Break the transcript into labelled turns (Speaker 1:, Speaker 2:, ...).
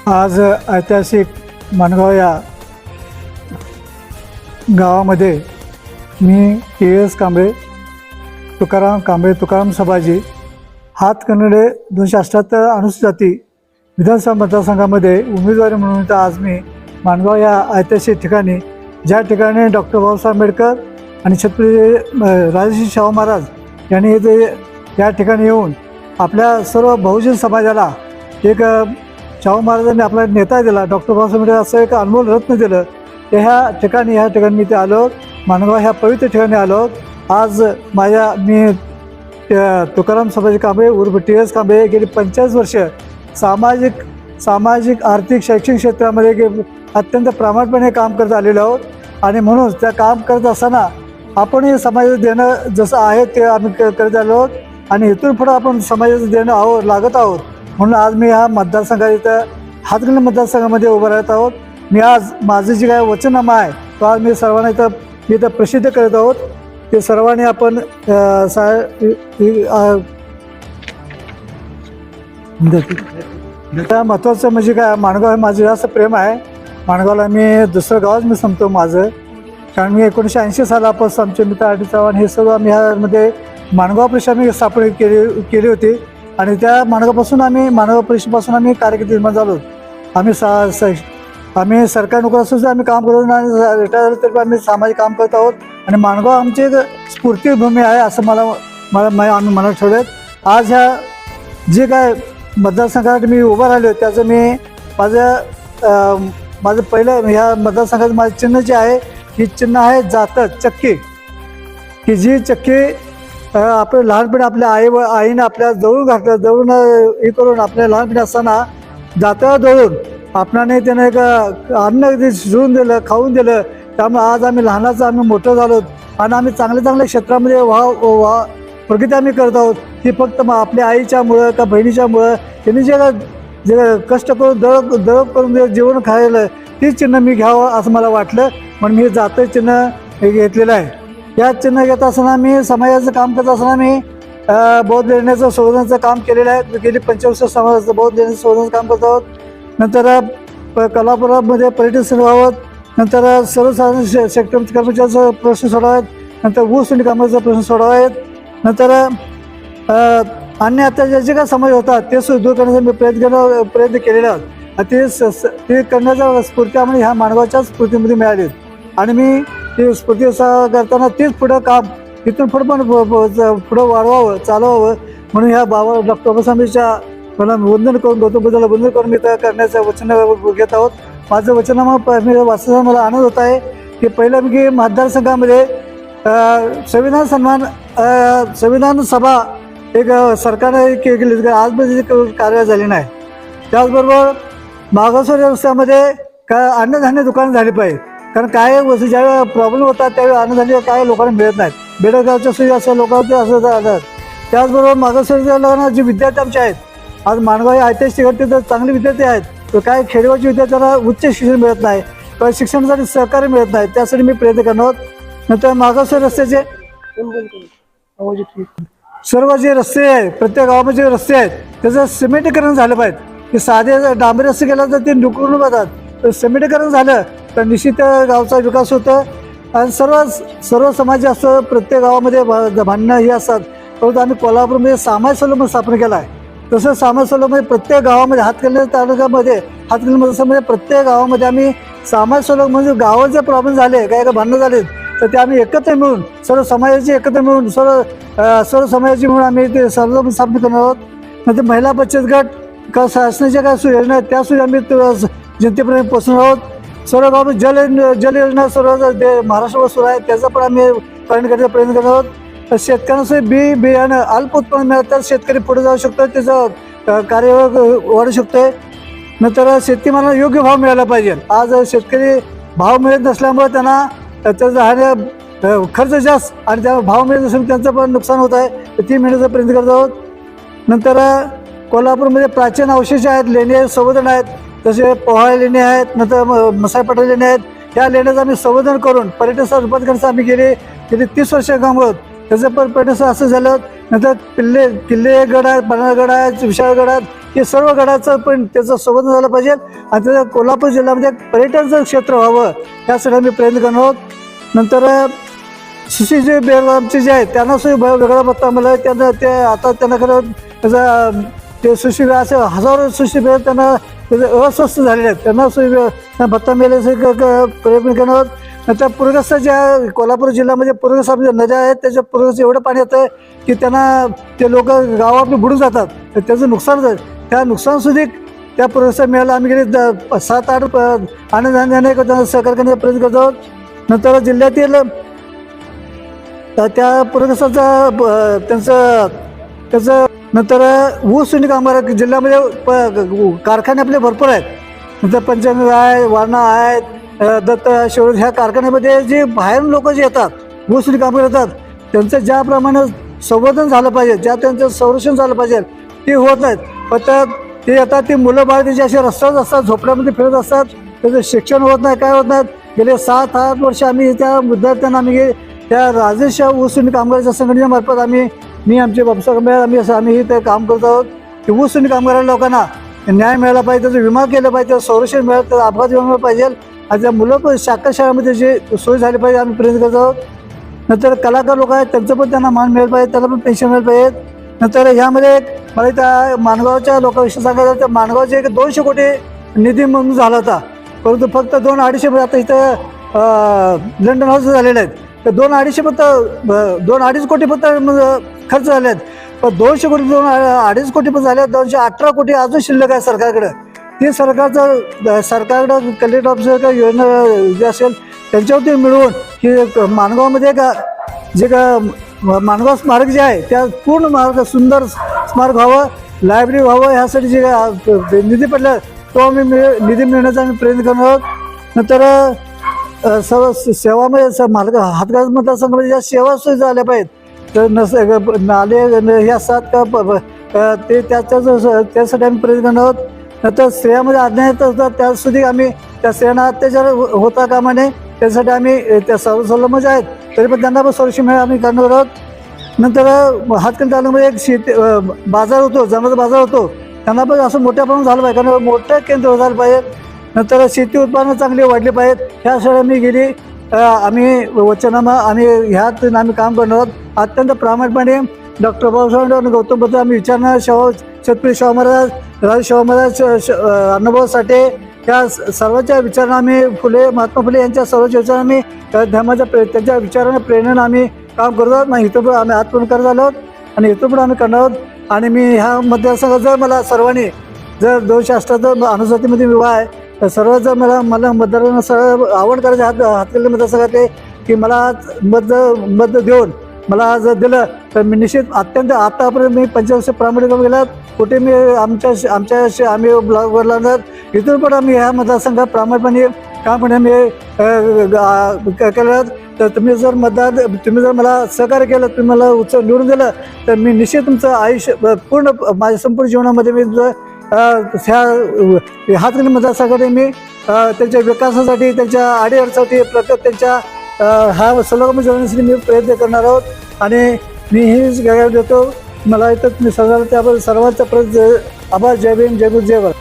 Speaker 1: आज ऐतिहासिक माणगाव या गावामध्ये मी के.एस. कांबळे, तुकाराम सभाजी, हातकणंगले 278 अनुसूचित जाती विधानसभा मतदारसंघामध्ये उमेदवारी म्हणून इथं आज मी माणगाव या ऐतिहासिक ठिकाणी, ज्या ठिकाणी डॉक्टर बाबासाहेब आंबेडकर आणि छत्रपती राजर्षी शाहू महाराज यांनी इथे या ठिकाणी येऊन आपल्या सर्व बहुजन समाजाला एक शाहू महाराजांनी आपला नेता दिला, डॉक्टर बाबासाहेब आंबेडकर असं एक अनमोल रत्न दिलं. ह्या ठिकाणी मी ते आलो, माणगाव ह्या पवित्र ठिकाणी आलो. आज मी तुकाराम सभाजी कांबळे उर्फ टी.एस. कांबळे गेली 45 वर्ष सामाजिक आर्थिक शैक्षणिक क्षेत्रामध्ये अत्यंत प्रामाणिकपणे काम करत आलेलो आहोत. आणि म्हणून त्या काम करत असताना आपणही समाजाचं देणं जसं आहे ते आम्ही करत आलो आहोत आणि इथून पुढं आपण समाजाचं देणं लागत आहोत. म्हणून आज मी ह्या मतदारसंघात इथं हातकणंगले मतदारसंघामध्ये उभं राहत आहोत. मी आज माझं जे काय वचननामा आहे तो आज मी सर्वांना इथं प्रसिद्ध करत आहोत. ते सर्वांनी आपण महत्त्वाचं म्हणजे काय, माणगाव हे माझं जास्त प्रेम आहे. माणगावला मी दुसरं गावच मी समतो माझं, कारण मी 1980 सालापासून आमचे मित्र आर.डी. चव्हाण हे सर्व आम्ही ह्यामध्ये माणगाव परिषद आम्ही स्थापन केली होती आणि त्या माणगाव परिषदेपासून आम्ही कार्यकर्ते निर्माण झालो. आम्ही सरकारी नोकरी असून आम्ही काम करतो आणि रिटायर झालो तरी आम्ही सामाजिक काम करत आहोत आणि माणगाव आमची एक स्फूर्तीभूमी आहे असं आम्ही मनात ठेवलं. आज ह्या जे काय मतदारसंघात मी उभं राहिलो त्याचं मी माझं पहिलं ह्या मतदारसंघात माझं चिन्ह जे आहे ही चिन्ह आहे जातं चक्की, की जी चक्की आपलं लहानपणी आपल्या आईनं आपल्या जवळून हे करून आपल्या लहानपणी असताना जातं दळून आपणाने त्यानं एक अन्न शिजवून दिलं, खाऊन दिलं. त्यामुळे आज आम्ही लहानाचं आम्ही मोठं झालो आणि आम्ही चांगल्या क्षेत्रामध्ये प्रगती आम्ही करत आहोत. ही फक्त आपल्या आईच्यामुळं का बहिणीच्यामुळं त्यांनी जे कष्ट करून दळप करून जेवण खायला तीच चिन्ह मी घ्यावं असं मला वाटलं, म्हणून मी जातं चिन्ह घेतलेलं आहे. या चिन्ह घेत असताना मी समाजाचं काम करत असताना मी बौद्ध लेण्याचं संवर्धनाचं काम केलेलं आहे. गेली 25 वर्ष समाजाचं बौद्ध लेण्याचं संवर्धनाचं काम करत आहोत. नंतर कोल्हापुरामध्ये पर्यटन स्थळ व्हावं, नंतर सर्वसाधारण सेक्टरच्या कर्मचाऱ्यांचा प्रश्न सोडवावेत, नंतर ऊस आणि कामाचा प्रश्न सोडवावेत, नंतर अन्य आता जे काय समाज होता ते सुद्धा दूर करण्याचा मी प्रयत्न केलेले आहोत. ते करण्याच्या स्फूर्ती आम्हाला ह्या माणगावच्या स्फूर्तीमध्ये मिळाली आणि मी ती स्फूर्ती करताना तेच पुढं काम इथून पुढं पुढं वाढवावं, चालवावं म्हणून ह्या डॉक्टर बाबासाहेबांच्या मला वंदन करून गौतम बुद्धाला वंदन करून मी त्या करण्याचं वचन घेत आहोत. माझं वचनामा मी वाचताना मला आनंद होत आहे की पहिलं की मतदारसंघामध्ये संविधान सभा एक सरकारने केली, आजपर्यंत कार्य झाली नाही. त्याचबरोबर मागासवर्गीय व्यवस्थेमध्ये अन्नधान्य दुकानं झाली पाहिजे, कारण काय वस्तू ज्यावेळी प्रॉब्लेम होतात त्यावेळी अन्नधान्य काय लोकांना मिळत नाहीत. बेडगावच्या सोयी असं लोकांचे असं झालं. त्याचबरोबर मागासवर्गीय लोकांना जे विद्यार्थी आमचे आहेत, आज माणगाव या ऐतिहासिक ठिकाणी तर चांगले विद्यार्थी आहेत, तर काय खेडेगावच्या विद्यार्थ्यांना उच्च शिक्षण मिळत नाही किंवा शिक्षणासाठी सहकार्य मिळत नाही, त्यासाठी मी प्रयत्न करणार. नंतर मागासवर्गीय रस्त्याचे सर्व जे रस्ते आहेत, प्रत्येक गावामध्ये जे रस्ते आहेत त्याचं सिमेंटीकरण झालं पाहिजे. की साधे डांबरी रस्ते केलं तर ते नुकरून जातात, तर सिमेंटीकरण झालं तर निश्चित गावचा विकास होतो. आणि सर्व समाज असं प्रत्येक गावामध्ये भांडणं हे असतात. परंतु आम्ही कोल्हापूरमध्ये सामाज सलोम स्थापन केला आहे. तसं सामाज सलोमध्ये प्रत्येक गावामध्ये हातकणंगले तालुक्यामध्ये हातकणंगले मतदारसंघामध्ये प्रत्येक गावामध्ये आम्ही समाज सलोम म्हणजे गावात जर प्रॉब्लेम झाले काय भांडणं झाले तर ते आम्ही एकत्र मिळून सर्व समाजाची एकत्र मिळून सर्व समाजाची मिळून आम्ही ते सर्व स्थापन करणार आहोत. नंतर महिला बचत गट का शासनाच्या काय योजना आहेत त्या सुद्धा आम्ही जनतेपर्यंत पोहोचणार आहोत. सर्व गावामध्ये जल योजना सर्व महाराष्ट्रावर सुरू आहे त्याचा पण आम्ही करण्याचा प्रयत्न करणार आहोत. शेतकऱ्यांचं बियाणं अल्प उत्पन्न मिळालं तर शेतकरी पुढे जाऊ शकतो, त्याचं कार्य वाढू शकतोय. नंतर शेतीमालाला योग्य भाव मिळाला पाहिजे. आज शेतकरी भाव मिळत नसल्यामुळे त्यांना त्याचा खर्च जास्त आणि त्या भाव मिळत नसल्यामुळे त्यांचं पण नुकसान होत आहे, तर ती मिळण्याचा प्रयत्न करत आहोत. नंतर कोल्हापूरमध्ये प्राचीन अवशेष आहेत, लेणी संवर्धन आहेत, तसे पोहाळे लेणी आहेत, नंतर मसाईपाटा लेणी आहेत. ह्या लेण्याचं आम्ही संवर्धन करून पर्यटन स्थळ रूपात करण्याचं आम्ही गेली 30 वर्ष काम आहोत. त्याचं पण पर्यटन स्थळ असं झालं नंतर किल्ले गड आहेत, पन्हाळगड आहेत, विशाळगड आहेत, हे सर्व गडाचं पण त्याचं संवर्धन झालं पाहिजे आणि त्याचं कोल्हापूर जिल्ह्यामध्ये एक पर्यटनाचं क्षेत्र व्हावं यासाठी आम्ही प्रयत्न करणार आहोत. नंतर सुशीलजी बेळगावचे जे आहेत त्यांना सुद्धा वेगळा भत्ता मिळाला. त्यांना ते आता त्यांना खरं त्याचा ते सुशील असे हजारो सुशील बेळ त्यांना अस्वस्थ झालेले आहेत, त्यांना भत्ता मिळाल्याचे प्रयत्न करणार आहोत. नंतर पूरग्रस्त ज्या कोल्हापूर जिल्ह्यामध्ये पूरग्रस्त आपल्या नद्या आहेत त्याच्या पूरग्रस्त एवढं पाणी येतं की त्यांना ते लोक गाव आपले बुडून जातात, तर त्याचं नुकसान होतं. त्या नुकसानसुद्धा त्या पूरग्रस्त मिळायला आम्ही गेले 7-8 आनंदाने त्यांना सहकार्य करण्याचा प्रयत्न करतो आहोत. नंतर जिल्ह्यातील त्या पूरग्रस्ताचा त्याचं नंतर ऊस आणि कामगार जिल्ह्यामध्ये कारखाने आपले भरपूर आहेत. नंतर पंचगंगा आहे, वारणा आहेत, दत्त शिरोळ ह्या कारखान्यामध्ये जे बाहेरून लोक जे येतात ऊस आणि कामगार येतात त्यांचं ज्याप्रमाणे संवर्धन झालं पाहिजे, त्यांचं संरक्षण झालं पाहिजे ते होत नाहीत. फक्त ते येतात, ती मुलं बाळ त्याची असे रस्त्यावर असतात, झोपड्यामध्ये फिरत असतात, त्याचं शिक्षण होत नाही, काय होत नाहीत. गेले 7-8 वर्ष आम्ही त्या विद्यार्थ्यांना आम्ही त्या राजेश ऊस आणि कामगाराच्या संघटनेमार्फत मी आमचे बापसाहेब आम्ही ते काम करत आहोत की ऊस आणि कामगार लोकांना न्याय मिळाला पाहिजे, त्याचा विमा केला पाहिजे, त्याचं संरक्षण मिळालं, त्याचा अपघात विमा पाहिजे आणि त्या मुलं पण शाखा शाळेमध्ये जे सोय झाली पाहिजे आम्ही प्रयत्न करत आहोत. नंतर कलाकार लोक आहेत त्यांचं पण त्यांना मान मिळालं पाहिजे, त्याला पण पेन्शन मिळालं पाहिजे. नंतर ह्यामध्ये मला त्या माणगावच्या लोकांविषयी सांगायचं तर माणगावचे एक 200 कोटी निधी मंजूर झाला होता, परंतु फक्त 2-250 आता इथं लंडन हाऊस झालेले आहेत, तर 2-2.5 कोटी फक्त खर्च झाले आहेत. पण 200 कोटी 2-2.5 कोटी पण झाले, 218 कोटी अजून शिल्लक आहे सरकारकडे. ते सरकारकडं कलेक्टर ऑफिसर योजना जे असेल त्यांच्यावरती मिळवून की माणगावमध्ये जे माणगाव स्मारक जे आहे त्या पूर्ण मार्ग सुंदर स्मारक व्हावं, लायब्ररी व्हावं, ह्यासाठी जे निधी पडला तो आम्ही निधी मिळण्याचा आम्ही प्रयत्न करणार आहोत. नंतर सेवामध्ये हातगाज मतदारसंघामध्ये ज्या सेवा सोयी झाल्या पाहिजेत तर नाले हे असतात का ते त्यासाठी आम्ही प्रयत्न करणार आहोत. नंतर स्त्रियामध्ये अन्याय असतात त्यासाठी आम्ही त्या स्त्रियांना अत्याचार होता कामा नये त्यासाठी आम्ही त्या सर्वसल्लम जे आहेत तरी पण त्यांना पण संरक्षण मिळेल आम्ही करणार आहोत. नंतर हातकणंगले तालुक्यामध्ये एक शेती बाजार होतो, जनावरांचा बाजार होतो, त्यांना पण असं मोठ्या प्रमाणात झालं पाहिजे, कारण मोठं केंद्र झालं पाहिजे. नंतर शेती उत्पादनं चांगली वाढली पाहिजेत, ह्यासाठी आम्ही गेली आम्ही वचनामा आम्ही ह्यात आम्ही काम करणार आहोत. अत्यंत प्रामाणिकपणे डॉक्टर बाबासाहेब आणि गौतम बुद्ध आम्ही विचारणार, छत्रपती शाहू महाराज, राजे शाहू महाराज, अण्णाभाऊ साठे या सर्वांच्या विचारांना आम्ही महात्मा फुले यांच्या सर्वांच्या विचारांना आम्ही धर्माच्या त्यांच्या विचारांना प्रेरणेनं आम्ही काम करत आहोत. मग इथं पण आम्ही आत्मन करत आलो आहोत आणि इथं पण आम्ही करणार आहोत. आणि मी ह्या मतदारसंघात जर मला सर्वांनी जर 208 अनुसूचीमध्ये विवाह आहे तर सर्व जर मला मतदारांना सर्व आवड करायची हातकणंगले मतदारसंघातले की मला मत देऊन मला जर दिलं तर मी निश्चित अत्यंत आतापर्यंत मी 25 वर्ष प्रामाणिक गेलात कुठे मी आमच्या आम्ही ब्लॉगवरला इथून पण आम्ही ह्या मतदारसंघात प्रामाणिकपणे काम पण आम्ही केलं. तर तुम्ही जर मला सहकार्य केलं, तुम्ही मला निवडून दिलं तर मी निश्चित तुमचं आयुष्य पूर्ण माझ्या संपूर्ण जीवनामध्ये मी ह्या हातकणंगले मतदारसंघासाठी मी त्यांच्या विकासासाठी त्यांच्या अडीअडचणीसाठी प्रत्येक त्यांच्या हा सल्लागार जोडण्यासाठी मी प्रयत्न करणार आहोत. आणि मी हीच देतो मला इथं मी त्याबद्दल सर्वांचा आभार. जय भीम, जय गुरु, जय भारत.